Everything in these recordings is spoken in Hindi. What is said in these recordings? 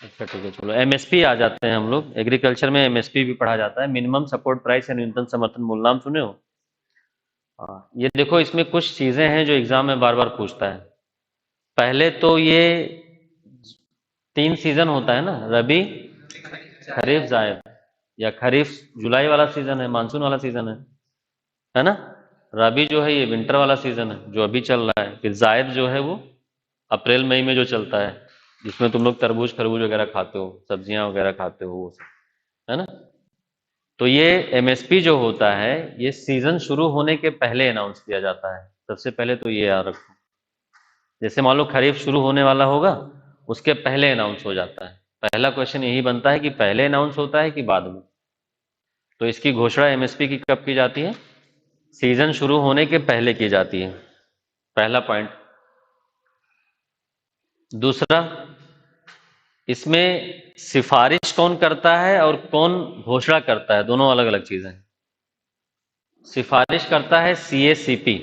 अच्छा ठीक है, चलो एमएसपी आ जाते हैं हम लोग। एग्रीकल्चर में एमएसपी भी पढ़ा जाता है, मिनिमम सपोर्ट प्राइस या न्यूनतम समर्थन मूल्य। नाम सुने हो? हाँ, ये देखो इसमें कुछ चीजें हैं जो एग्जाम में बार बार पूछता है। पहले तो ये 3 सीजन होता है ना, रबी, खरीफ, जायद। या खरीफ जुलाई वाला सीजन है, मानसून वाला सीजन है ना। रबी जो है ये विंटर वाला सीजन है जो अभी चल रहा है। फिर जायद जो है वो अप्रैल मई में जो चलता है, जिसमें तुम लोग तरबूज खरबूज वगैरह खाते हो, सब्जियां वगैरह खाते हो, वो सब है ना। तो ये एमएसपी जो होता है ये सीजन शुरू होने के पहले अनाउंस किया जाता है। सबसे पहले तो ये याद रखो, जैसे मान लो खरीफ शुरू होने वाला होगा, उसके पहले अनाउंस हो जाता है। पहला क्वेश्चन यही बनता है कि पहले अनाउंस होता है कि बाद में। तो इसकी घोषणा एमएसपी की कब की जाती है? सीजन शुरू होने के पहले की जाती है, पहला पॉइंट। दूसरा, इसमें सिफारिश कौन करता है और कौन घोषणा करता है, दोनों अलग अलग चीजें हैं। सिफारिश करता है सीएसीपी,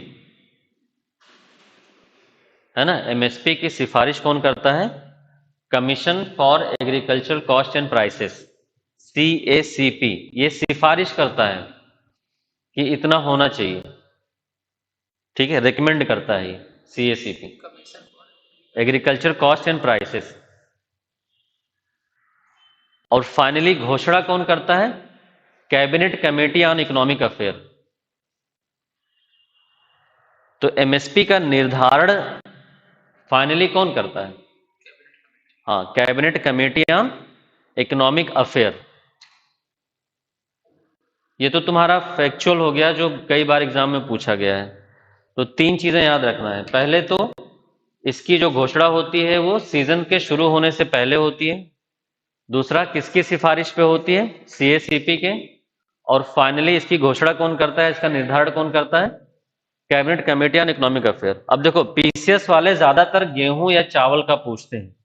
है ना। एमएसपी की सिफारिश कौन करता है? Commission for agriculture cost and prices, CACP. ये सिफारिश करता है कि इतना होना चाहिए, ठीक है, रिकमेंड करता है ये CACP, agriculture cost and prices. और फाइनली घोषणा कौन करता है? Cabinet committee on economic affair. तो एमएसपी का निर्धारण फाइनली कौन करता है? हाँ, cabinet committee on economic affair. ये तो तुम्हारा फैक्चुअल हो गया जो कई बार एग्जाम में पूछा गया है। तो 3 चीजें याद रखना है। पहले तो इसकी जो घोषणा होती है वो सीजन के शुरू होने से पहले होती है। दूसरा, किसकी सिफारिश पे होती है? सीएसीपी के। और फाइनली इसकी घोषणा कौन करता है, इसका निर्धारण कौन करता है? Cabinet committee on economic affair. अब देखो पीसीएस वाले ज्यादातर गेहूं या चावल का पूछते हैं।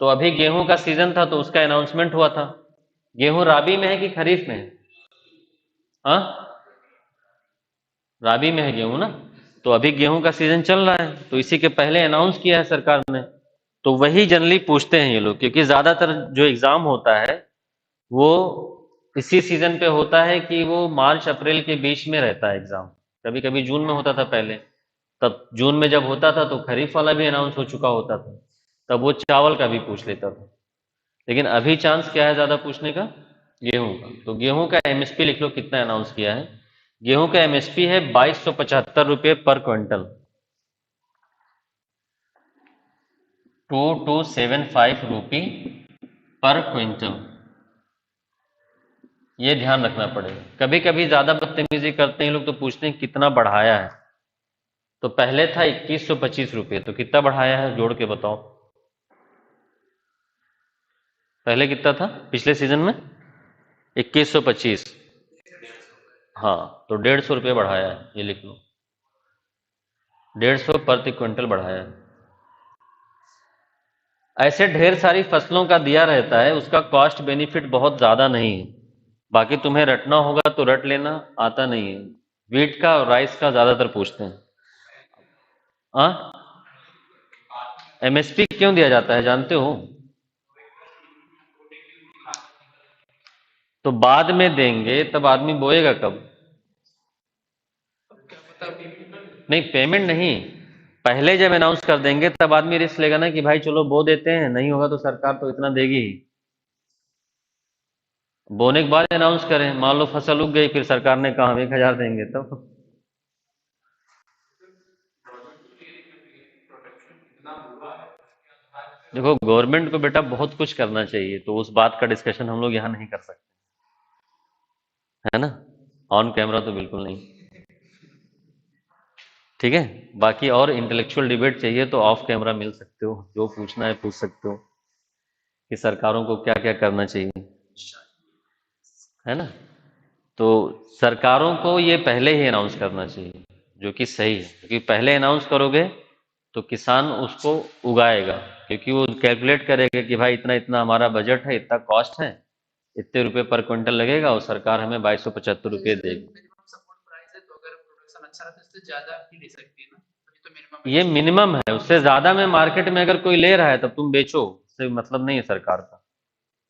तो अभी गेहूं का सीजन था तो उसका अनाउंसमेंट हुआ था। गेहूं राबी में है कि खरीफ में है? हाँ, राबी में है गेहूं ना। तो अभी गेहूं का सीजन चल रहा है तो इसी के पहले अनाउंस किया है सरकार ने। तो वही जनरली पूछते हैं ये लोग, क्योंकि ज्यादातर जो एग्जाम होता है वो इसी सीजन पे होता है कि वो मार्च अप्रैल के बीच में रहता है एग्जाम। कभी कभी जून में होता था पहले। तब जून में जब होता था तो खरीफ वाला भी अनाउंस हो चुका होता था, तब वो चावल का भी पूछ लेता था। लेकिन अभी चांस क्या है ज्यादा पूछने का? गेहूं का। तो गेहूं का एमएसपी लिख लो कितना अनाउंस किया है। गेहूं का एमएसपी है 2275 रुपये पर क्विंटल, 2275 रुपी पर क्विंटल। ये ध्यान रखना पड़ेगा। कभी कभी ज्यादा बदतमीजी करते हैं लोग तो पूछते हैं कितना बढ़ाया है। तो पहले था 2125 रुपये, तो कितना बढ़ाया है जोड़ के बताओ। पहले कितना था पिछले सीजन में? 2125। हाँ, तो 150 रुपये बढ़ाया है, ये लिख लो। 150 प्रति क्विंटल बढ़ाया है। ऐसे ढेर सारी फसलों का दिया रहता है, उसका कॉस्ट बेनिफिट बहुत ज्यादा नहीं है। बाकी तुम्हें रटना होगा तो रट लेना, आता नहीं है। वीट का और राइस का ज्यादातर पूछते हैं। हाँ, एमएसपी क्यों दिया जाता है जानते हो? तो बाद में देंगे तब आदमी बोएगा कब? नहीं, पेमेंट नहीं, पहले जब अनाउंस कर देंगे तब आदमी रिस्क लेगा ना कि भाई चलो बो देते हैं, नहीं होगा तो सरकार तो इतना देगी ही। बोने के बाद अनाउंस करें, मान लो फसल उग गई फिर सरकार ने कहा हम 1000 देंगे तब। देखो गवर्नमेंट को बेटा बहुत कुछ करना चाहिए, तो उस बात का डिस्कशन हम लोग यहाँ नहीं कर सकते, है ना। ऑन कैमरा तो बिल्कुल नहीं, ठीक है। बाकी और इंटेलेक्चुअल डिबेट चाहिए तो ऑफ कैमरा मिल सकते हो, जो पूछना है पूछ सकते हो कि सरकारों को क्या क्या करना चाहिए, है ना। तो सरकारों को ये पहले ही अनाउंस करना चाहिए, जो कि सही है, क्योंकि पहले अनाउंस करोगे तो किसान उसको उगाएगा, क्योंकि वो कैलकुलेट करेगा कि भाई इतना इतना हमारा बजट है, इतना कॉस्ट है, इतने रुपए पर क्विंटल लगेगा और सरकार हमें 2275 रुपये देगी। ये मिनिमम है, उससे ज्यादा में मार्केट में अगर कोई ले रहा है तब तुम बेचो, उससे मतलब नहीं है सरकार का।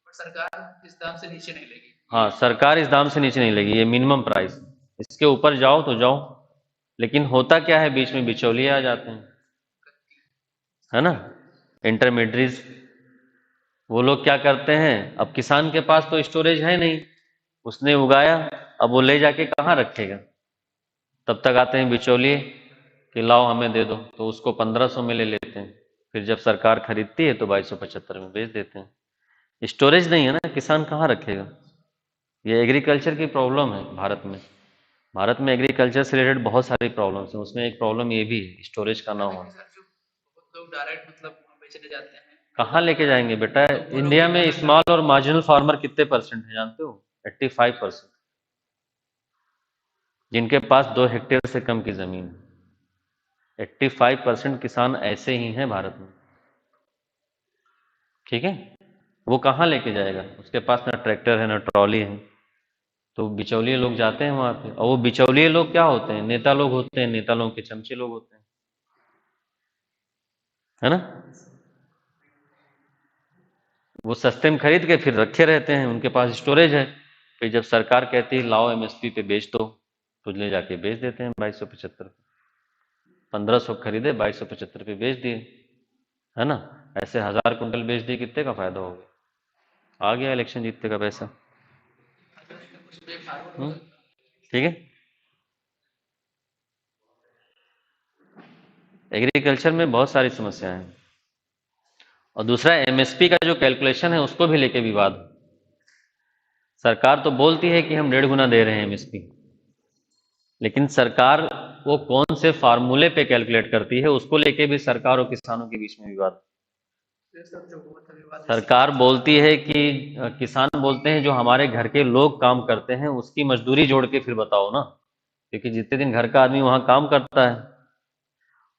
सरकार इस दाम से नीचे नहीं लेगी। हाँ, सरकार इस दाम से नीचे नहीं लेगी, ये मिनिमम प्राइस है। इसके ऊपर जाओ तो जाओ, लेकिन होता क्या है, बीच में बिचौलिए आ जाते हैं, है ना, इंटरमीडिएट्स। वो लोग क्या करते हैं, अब किसान के पास तो स्टोरेज है नहीं, उसने उगाया, अब वो ले जाके कहाँ रखेगा। तब तक आते हैं बिचौलिए कि लाओ हमें दे दो, तो उसको 1500 में ले लेते हैं। फिर जब सरकार खरीदती है तो 2275 में बेच देते हैं। स्टोरेज नहीं है ना, किसान कहाँ रखेगा। ये एग्रीकल्चर की प्रॉब्लम है भारत में। भारत में एग्रीकल्चर से रिलेटेड बहुत सारी प्रॉब्लम्स हैं, उसमें एक प्रॉब्लम ये भी है स्टोरेज का ना होना। सर जो बहुत लोग डायरेक्ट मतलब वहाँ बेचने जाते हैं, कहाँ लेके जाएंगे बेटा, तो वो लोग इंडिया भी में मना स्मॉल करते और मार्जिनल फार्मर कितने परसेंट है जानते हो, 85%, जिनके पास 2 हेक्टेयर से कम की जमीन है। 85% किसान ऐसे ही हैं भारत में, ठीक है। वो कहाँ लेके जाएगा, उसके पास ना ट्रैक्टर है ना ट्रॉली है। तो बिचौलिए लोग जाते हैं वहां पे, और वो बिचौलिए लोग क्या होते हैं, नेता लोग होते हैं, नेता लोगों के चमचे लोग होते हैं, है ना। वो सस्ते में खरीद के फिर रखे रहते हैं, उनके पास स्टोरेज है। फिर जब सरकार कहती है लाओ एमएसपी पे बेच दो, तो ले जाके बेच देते हैं 2275। 1500 खरीदे, 2275 पे बेच दिए, है ना। ऐसे 1000 कुंटल बेच दिए, कितने का फायदा हो गया, आ गया इलेक्शन जीतने का पैसा। हैं, कुछ पे फार्मर हो हम्म, सकता है। ठीक है। एग्रीकल्चर में बहुत सारी समस्याएं हैं। और दूसरा, एमएसपी का जो कैलकुलेशन है उसको भी लेके विवाद है। सरकार तो बोलती है कि हम 1.5 गुना दे रहे हैं एमएसपी, लेकिन सरकार वो कौन से फार्मूले पे कैलकुलेट करती है, उसको लेके भी सरकार और किसानों के बीच में विवाद है। ये सब जो हुआ था विवाद इसी सरकार बोलती है कि किसान बोलते हैं जो हमारे घर के लोग काम करते हैं उसकी मजदूरी जोड़ के फिर बताओ ना, क्योंकि जितने दिन घर का आदमी वहां काम करता है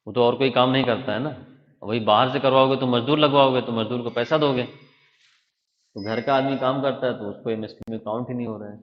वो तो और कोई काम नहीं करता है ना। वही बाहर से करवाओगे तो मजदूर लगवाओगे, तो मजदूर को पैसा दोगे, तो घर का आदमी काम करता है तो उसको एमएसपी में काउंट ही नहीं हो रहा है।